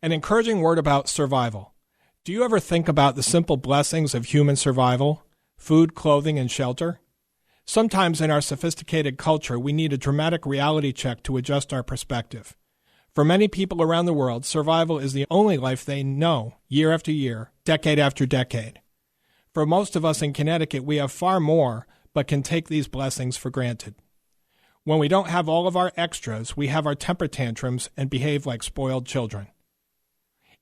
An encouraging word about survival. Do you ever think about the simple blessings of human survival? Food, clothing, and shelter? Sometimes in our sophisticated culture, we need a dramatic reality check to adjust our perspective. For many people around the world, survival is the only life they know, year after year, decade after decade. For most of us in Connecticut, we have far more, but can take these blessings for granted. When we don't have all of our extras, we have our temper tantrums and behave like spoiled children.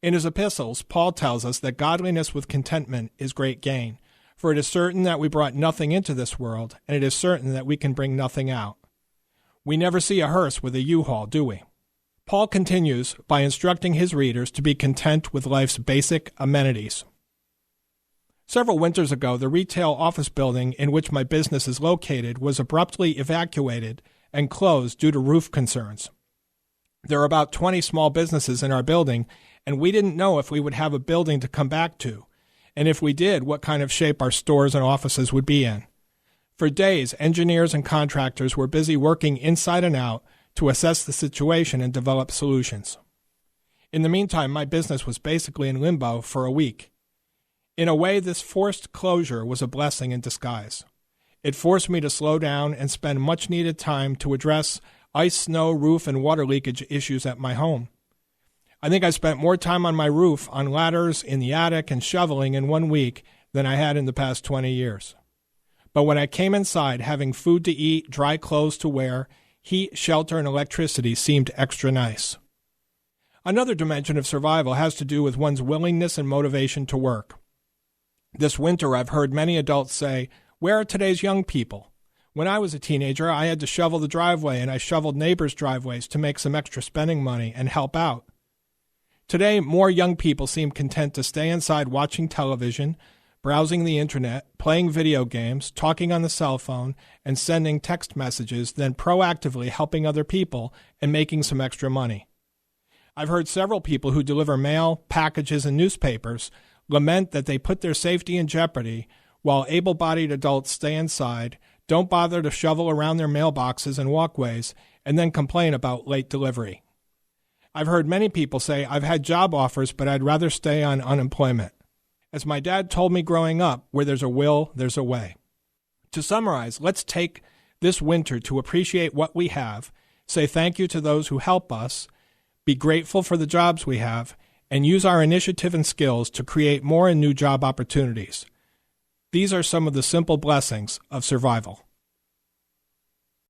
In his epistles, Paul tells us that godliness with contentment is great gain, for it is certain that we brought nothing into this world, and it is certain that we can bring nothing out. We never see a hearse with a U-Haul, do we? Paul continues by instructing his readers to be content with life's basic amenities. Several winters ago, the retail office building in which my business is located was abruptly evacuated and closed due to roof concerns. There are about 20 small businesses in our building, and we didn't know if we would have a building to come back to, and if we did, what kind of shape our stores and offices would be in. For days, engineers and contractors were busy working inside and out to assess the situation and develop solutions. In the meantime, my business was basically in limbo for a week. In a way, this forced closure was a blessing in disguise. It forced me to slow down and spend much-needed time to address ice, snow, roof, and water leakage issues at my home. I think I spent more time on my roof, on ladders, in the attic, and shoveling in 1 week than I had in the past 20 years. But when I came inside, having food to eat, dry clothes to wear, heat, shelter, and electricity seemed extra nice. Another dimension of survival has to do with one's willingness and motivation to work. This winter, I've heard many adults say, "Where are today's young people? When I was a teenager, I had to shovel the driveway, and I shoveled neighbors' driveways to make some extra spending money and help out." Today, more young people seem content to stay inside watching television, browsing the internet, playing video games, talking on the cell phone, and sending text messages than proactively helping other people and making some extra money. I've heard several people who deliver mail, packages, and newspapers lament that they put their safety in jeopardy while able-bodied adults stay inside, don't bother to shovel around their mailboxes and walkways, and then complain about late delivery. I've heard many people say, "I've had job offers, but I'd rather stay on unemployment." As my dad told me growing up, where there's a will, there's a way. To summarize, let's take this winter to appreciate what we have, say thank you to those who help us, be grateful for the jobs we have, and use our initiative and skills to create more and new job opportunities. These are some of the simple blessings of survival.